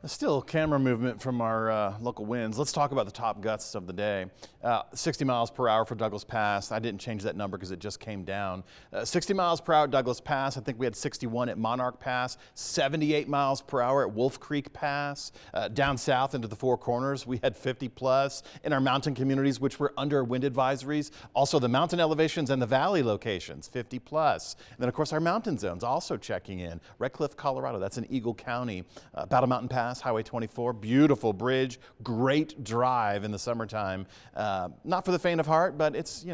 Still camera movement from our local winds. Let's talk about the top gusts of the day. 60 miles per hour for Douglas Pass. I didn't change that number because it just came down. 60 miles per hour at Douglas Pass. I think we had 61 at Monarch Pass, 78 miles per hour at Wolf Creek Pass. Down south into the Four Corners, we had 50 plus. In our mountain communities, which were under wind advisories, also the mountain elevations and the valley locations, 50 plus. And then of course our mountain zones also checking in. Red Cliff, Colorado, that's in Eagle County. Battle Mountain Pass, Highway 24, beautiful bridge, great drive in the summertime. Not for the faint of heart, but it's,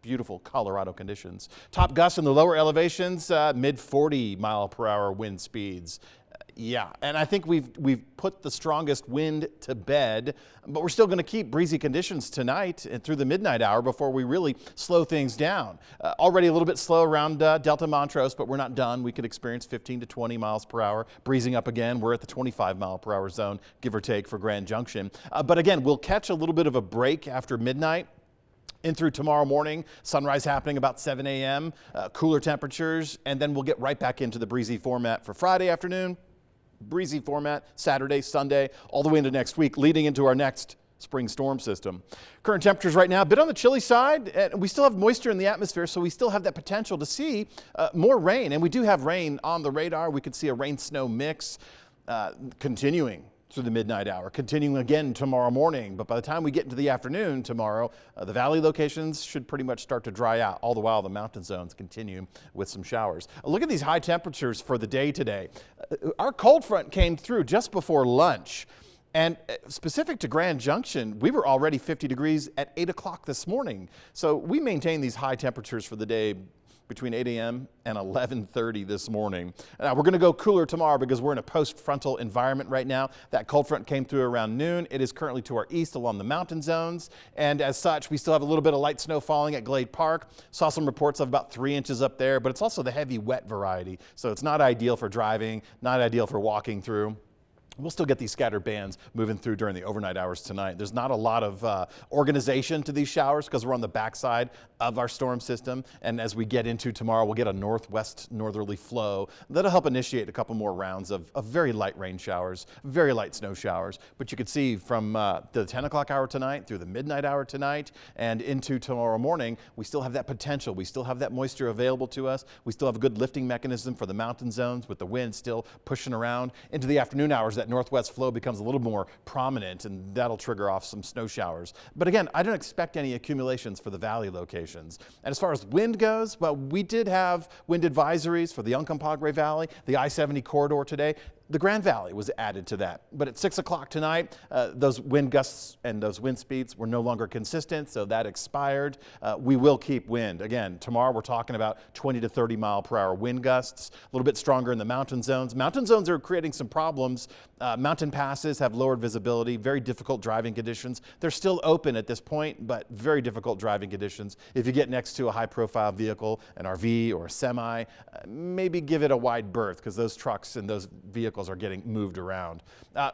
beautiful Colorado conditions. Top gusts in the lower elevations, mid 40 mile per hour wind speeds. Yeah, and I think we've put the strongest wind to bed, but we're still going to keep breezy conditions tonight and through the midnight hour before we really slow things down. Already a little bit slow around Delta Montrose, but we're not done. We could experience 15 to 20 miles per hour. Breezing up again, we're at the 25 mile per hour zone, give or take, for Grand Junction. But again, we'll catch a little bit of a break after midnight. In through tomorrow morning, sunrise happening about 7 a.m., cooler temperatures, and then we'll get right back into the breezy format for Friday afternoon. Breezy format Saturday, Sunday, all the way into next week, leading into our next spring storm system. Current temperatures right now, a bit on the chilly side, and we still have moisture in the atmosphere, so we still have that potential to see more rain. And we do have rain on the radar. We could see a rain-snow mix continuing through the midnight hour, continuing again tomorrow morning. But by the time we get into the afternoon tomorrow, the valley locations should pretty much start to dry out. All the while, the mountain zones continue with some showers. Look at these high temperatures for the day today. Our cold front came through just before lunch. And specific to Grand Junction, we were already 50 degrees at 8 o'clock this morning. So we maintain these high temperatures for the day between 8 a.m. and 11:30 this morning. Now we're going to go cooler tomorrow because we're in a post-frontal environment right now. That cold front came through around noon. It is currently to our east along the mountain zones. And as such, we still have a little bit of light snow falling at Glade Park. Saw some reports of about 3 inches up there, but it's also the heavy wet variety. So it's not ideal for driving, not ideal for walking through. We'll still get these scattered bands moving through during the overnight hours tonight. There's not a lot of organization to these showers because we're on the backside of our storm system. And as we get into tomorrow, we'll get a northwest northerly flow. That'll help initiate a couple more rounds of very light rain showers, very light snow showers. But you can see from the 10 o'clock hour tonight through the midnight hour tonight and into tomorrow morning, we still have that potential. We still have that moisture available to us. We still have a good lifting mechanism for the mountain zones with the wind still pushing around. Into the afternoon hours, that northwest flow becomes a little more prominent, and that'll trigger off some snow showers. But again, I don't expect any accumulations for the valley locations. And as far as wind goes, well, we did have wind advisories for the Uncompahgre Valley, the I-70 corridor today. The Grand Valley was added to that. But at 6 o'clock tonight, those wind gusts and those wind speeds were no longer consistent, so that expired. We will keep wind. Again, tomorrow we're talking about 20 to 30 mile per hour wind gusts, a little bit stronger in the mountain zones. Mountain zones are creating some problems. Mountain passes have lowered visibility, very difficult driving conditions. They're still open at this point, but very difficult driving conditions. If you get next to a high-profile vehicle, an RV or a semi, maybe give it a wide berth because those trucks and those vehicles are getting moved around.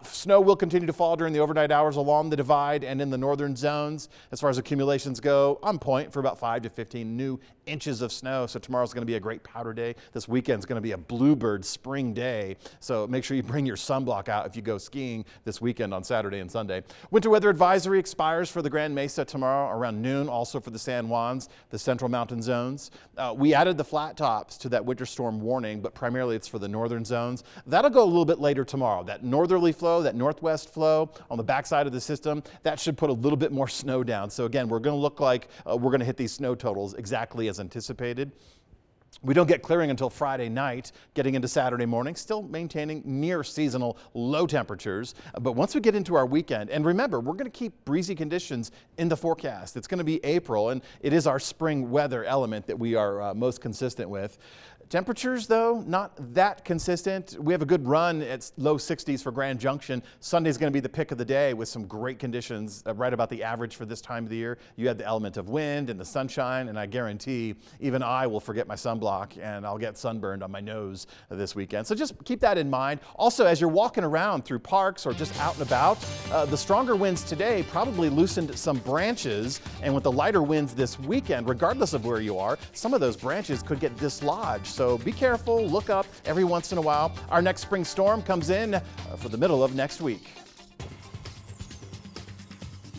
Snow will continue to fall during the overnight hours along the divide and in the northern zones. As far as accumulations go, on point for about 5 to 15 new inches of snow. So tomorrow's going to be a great powder day. This weekend's going to be a bluebird spring day. So make sure you bring your sunblock out if you go skiing this weekend on Saturday and Sunday. Winter weather advisory expires for the Grand Mesa tomorrow around noon, also for the San Juans, the central mountain zones. We added the flat tops to that winter storm warning, but primarily it's for the northern zones. That'll go a little bit later tomorrow. That northerly flow, that northwest flow on the backside of the system, that should put a little bit more snow down. So again, we're going to look like we're going to hit these snow totals exactly as anticipated. We don't get clearing until Friday night, getting into Saturday morning, still maintaining near seasonal low temperatures. But once we get into our weekend, and remember, we're going to keep breezy conditions in the forecast. It's going to be April, and it is our spring weather element that we are most consistent with. Temperatures, though, not that consistent. We have a good run at low 60s for Grand Junction. Sunday's going to be the pick of the day with some great conditions right about the average for this time of the year. You had the element of wind and the sunshine, and I guarantee even I will forget my sunblock and I'll get sunburned on my nose this weekend. So just keep that in mind. Also, as you're walking around through parks or just out and about, the stronger winds today probably loosened some branches, and with the lighter winds this weekend, regardless of where you are, some of those branches could get dislodged. so be careful, look up every once in a while. Our next spring storm comes in for the middle of next week.